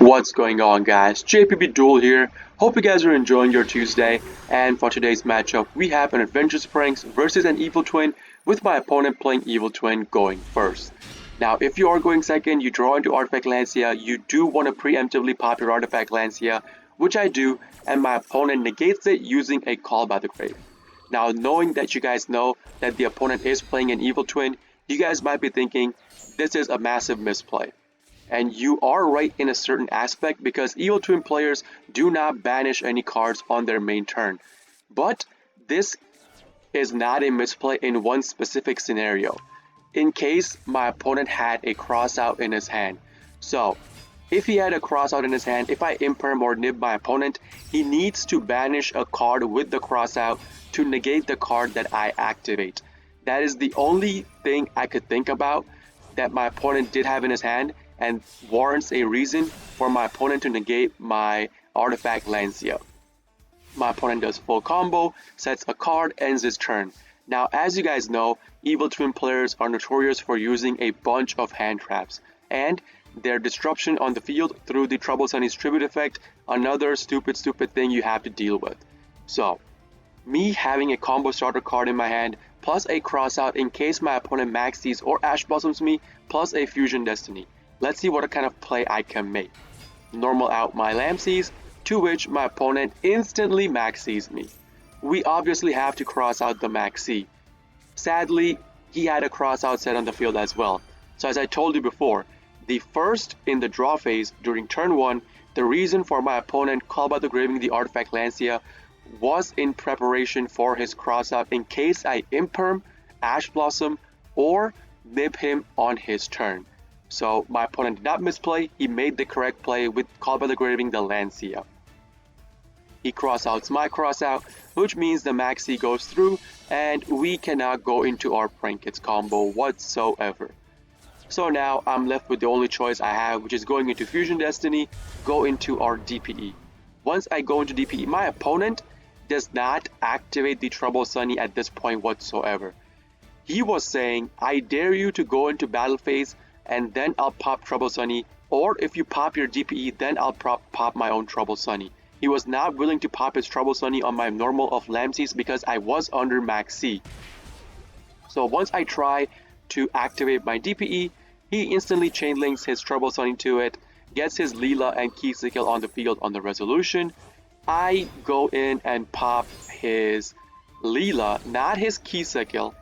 What's going on, guys? JPB Duel here. Hope you guys are enjoying your Tuesday. And for today's matchup, we have an Adventurous Pranks versus an Evil Twin, with my opponent playing Evil Twin going first. Now, if you are going second, you draw into Artifact Lancia. You do want to preemptively pop your Artifact Lancia, which I do, and my opponent negates it using a Call by the Grave. Now, knowing that you guys know that the opponent is playing an Evil Twin, you guys might be thinking this is a massive misplay. And you are right in a certain aspect because Evil Twin players do not banish any cards on their main turn. But this is not a misplay in one specific scenario. In case my opponent had a crossout in his hand. So, if he had a crossout in his hand, if I imperm or nib my opponent, he needs to banish a card with the crossout to negate the card that I activate. That is the only thing I could think about that my opponent did have in his hand and warrants a reason for my opponent to negate my Artifact Lancia. My opponent does full combo, sets a card, ends his turn. Now, as you guys know, Evil Twin players are notorious for using a bunch of hand traps, and their disruption on the field through the Trouble Sunny's Tribute effect, another stupid thing you have to deal with. So, me having a combo starter card in my hand, plus a crossout in case my opponent maxes or Ash Blossoms me, plus a Fusion Destiny. Let's see what kind of play I can make. Normal out my Lampseas, to which my opponent instantly maxes me. We obviously have to cross out the maxi. Sadly, he had a crossout set on the field as well. So as I told you before, the first in the draw phase during turn 1, the reason for my opponent Call by the Graving the Artifact Lancia was in preparation for his crossout in case I imperm, Ash Blossom, or nib him on his turn. So my opponent did not misplay, he made the correct play with Call by the Graving the Lancia. He crossouts my crossout, which means the maxi goes through and we cannot go into our Prank Kids combo whatsoever. So now I'm left with the only choice I have, which is going into Fusion Destiny, go into our DPE. Once I go into DPE, my opponent does not activate the Trouble Sunny at this point whatsoever. He was saying, I dare you to go into battle phase and then I'll pop Trouble Sunny, or if you pop your DPE, then I'll pop my own Trouble Sunny. He was not willing to pop his Trouble Sunny on my normal of Lampseas because I was under max C. So once I try to activate my DPE, he instantly chainlinks his Trouble Sunny to it, gets his Leela and Key Sickle on the field on the resolution. I go in and pop his Leela, not his Key Sickle,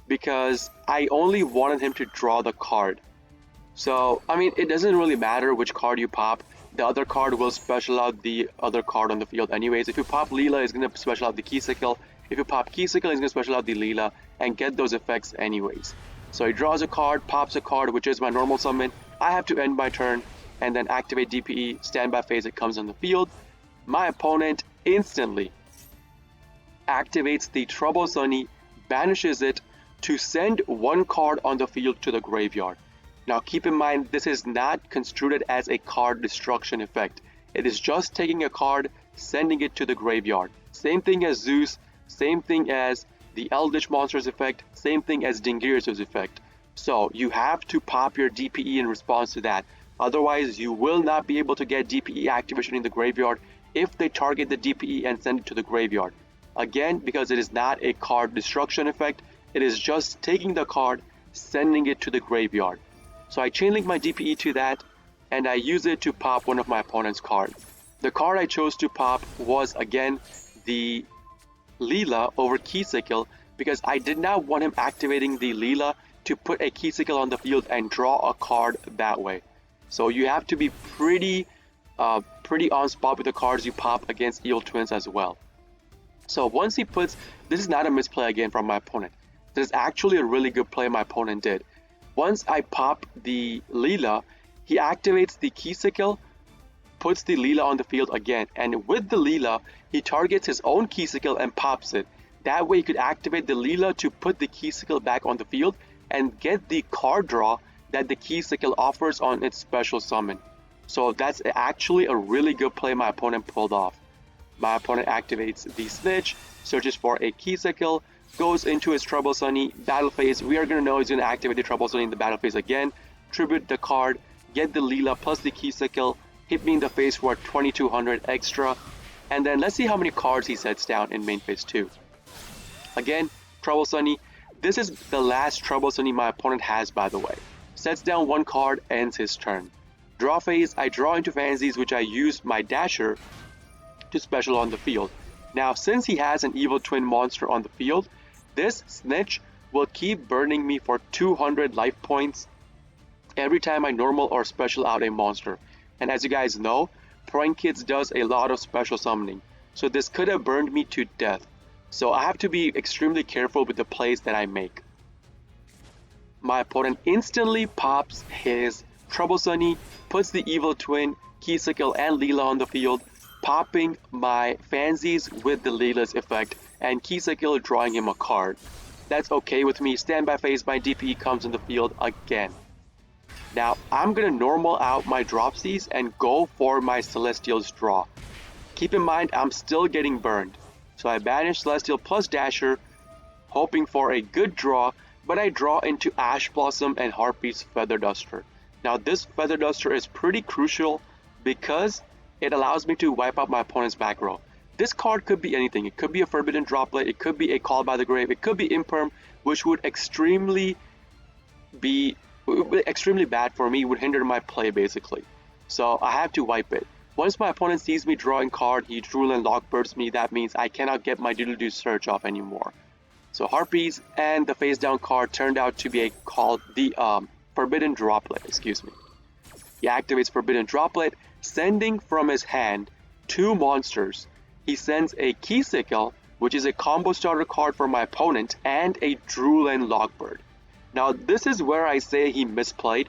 because I only wanted him to draw the card. So, I mean, it doesn't really matter which card you pop. The other card will special out the other card on the field anyways. If you pop Leela, it's going to special out the Key Sickle. If you pop Key Sickle, it's going to special out the Leela and get those effects anyways. So he draws a card, pops a card, which is my normal summon. I have to end my turn and then activate DPE, standby phase, it comes on the field. My opponent instantly activates the Trouble Sunny, banishes it to send one card on the field to the graveyard. Now keep in mind, this is not construed as a card destruction effect. It is just taking a card, sending it to the graveyard. Same thing as Zeus, same thing as the Eldritch Monsters effect, same thing as Dingirius' effect. So you have to pop your DPE in response to that. Otherwise, you will not be able to get DPE activation in the graveyard if they target the DPE and send it to the graveyard. Again, because it is not a card destruction effect, it is just taking the card, sending it to the graveyard. So I chainlink my DPE to that, and I use it to pop one of my opponent's cards. The card I chose to pop was, again, the Leela over Key Sickle, because I did not want him activating the Leela to put a Key Sickle on the field and draw a card that way. So you have to be pretty on spot with the cards you pop against Evil Twins as well. So once he puts, this is not a misplay again from my opponent. This is actually a really good play my opponent did. Once I pop the Leela, he activates the Key Sickle, puts the Leela on the field again, and with the Leela, he targets his own Key Sickle and pops it. That way he could activate the Leela to put the Key Sickle back on the field and get the card draw that the Key Sickle offers on its special summon. So that's actually a really good play my opponent pulled off. My opponent activates the Snitch, searches for a Key Sickle, goes into his Trouble Sunny, battle phase. We are going to know he's going to activate the Trouble Sunny in the battle phase again, tribute the card, get the Leela plus the Key Sickle, hit me in the face for 2200 extra, and then let's see how many cards he sets down in main phase 2. Again, Trouble Sunny. This is the last Trouble Sunny my opponent has, by the way. Sets down one card, ends his turn. Draw phase, I draw into Fancies, which I use my Dasher to special on the field. Now, since he has an Evil Twin monster on the field, this Snitch will keep burning me for 200 life points every time I normal or special out a monster. And as you guys know, Prank Kids does a lot of special summoning, so this could have burned me to death. So I have to be extremely careful with the plays that I make. My opponent instantly pops his Trouble Sunny, puts the Evil Twin, Keysickle, and Leela on the field, popping my Fancies with the Leela's effect, and Keysickle drawing him a card. That's okay with me. Standby phase, my DP comes in the field again. Now, I'm gonna normal out my Dropsies and go for my Celestial's draw. Keep in mind, I'm still getting burned. So I banish Celestial plus Dasher, hoping for a good draw, but I draw into Ash Blossom and Harpy's Feather Duster. Now this Feather Duster is pretty crucial because it allows me to wipe out my opponent's back row. This card could be anything. It could be a Forbidden Droplet, it could be a Call by the Grave, it could be Imperm, which would extremely bad for me, would hinder my play basically. So I have to wipe it. Once my opponent sees me drawing card, he Duel and Lockbirds me. That means I cannot get my Doodle-Doo Search off anymore. So Harpies and the face down card turned out to be called the Forbidden Droplet, excuse me. He activates Forbidden Droplet, sending from his hand 2 monsters. He sends a Keysickle, which is a combo starter card for my opponent, and a Drool and Lockbird. Now this is where I say he misplayed,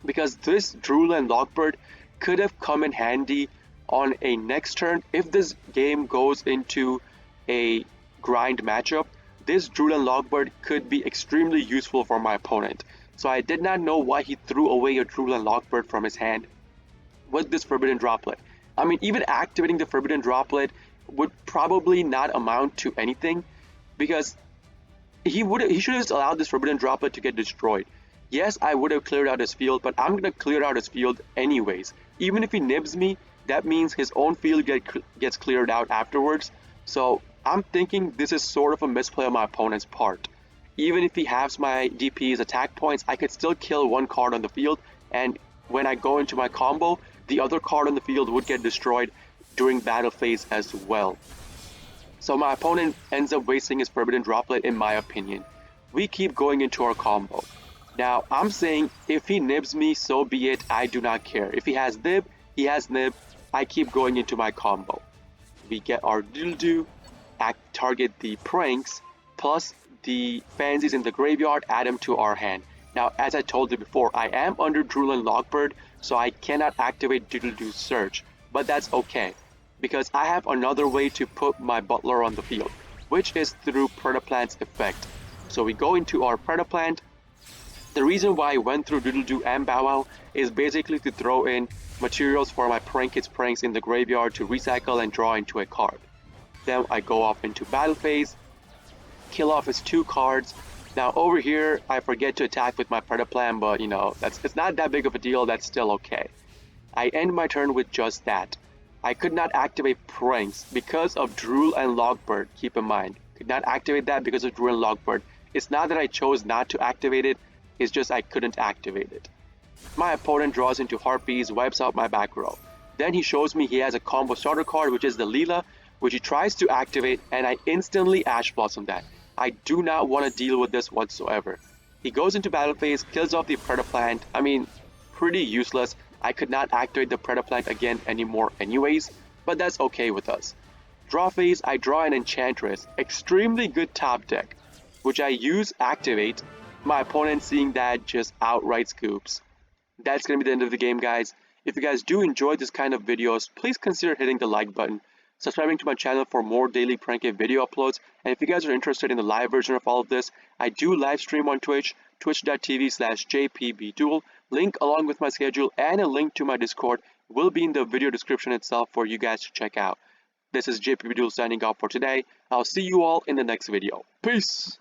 because this Drool and Lockbird could have come in handy on a next turn. If this game goes into a grind matchup, this Drool and Lockbird could be extremely useful for my opponent. So I did not know why he threw away a Drool and Lockbird from his hand with this Forbidden Droplet. I mean, even activating the Forbidden Droplet would probably not amount to anything, because he should have just allowed this Forbidden Droplet to get destroyed. Yes, I would have cleared out his field, but I'm gonna clear out his field anyways. Even if he nibs me, that means his own field gets cleared out afterwards. So I'm thinking this is sort of a misplay on my opponent's part. Even if he halves my DP's attack points, I could still kill one card on the field, and when I go into my combo, the other card on the field would get destroyed during battle phase as well. So my opponent ends up wasting his Forbidden Droplet in my opinion. We keep going into our combo. Now I'm saying if he nibs me, so be it, I do not care. If he has nib, he has nib, I keep going into my combo. We get our Doodle-Doo, target the Pranks, plus the Fancies in the graveyard, add them to our hand. Now as I told you before, I am under Drool and Lockbird, so I cannot activate Doodle-Doo Search, but that's okay, because I have another way to put my Butler on the field, which is through Predaplant's effect. So we go into our Predaplant. The reason why I went through Doodle-Doo and Bow Wow is basically to throw in materials for my Prank Kids Pranks in the graveyard to recycle and draw into a card. Then I go off into battle phase, kill off his 2 cards. Now over here, I forget to attack with my Predaplant, but you know, it's not that big of a deal, that's still okay. I end my turn with just that. I could not activate Pranks because of Drool and Lockbird, keep in mind. Could not activate that because of Drool and Lockbird. It's not that I chose not to activate it, it's just I couldn't activate it. My opponent draws into Harpies, wipes out my back row. Then he shows me he has a combo starter card, which is the Leela, which he tries to activate, and I instantly Ash Blossom that. I do not want to deal with this whatsoever. He goes into battle phase, kills off the Predaplant. I mean, pretty useless. I could not activate the Predaplant again anymore anyways, but that's okay with us. Draw phase, I draw an Enchantress, extremely good top deck, which I use activate. My opponent seeing that just outright scoops. That's gonna be the end of the game, guys. If you guys do enjoy this kind of videos, please consider hitting the like button, subscribing to my channel for more daily prank game video uploads, and if you guys are interested in the live version of all of this, I do live stream on Twitch, twitch.tv/jpbduel. Link along with my schedule and a link to my Discord will be in the video description itself for you guys to check out. This is JPBDuel signing off for today. I'll see you all in the next video. Peace!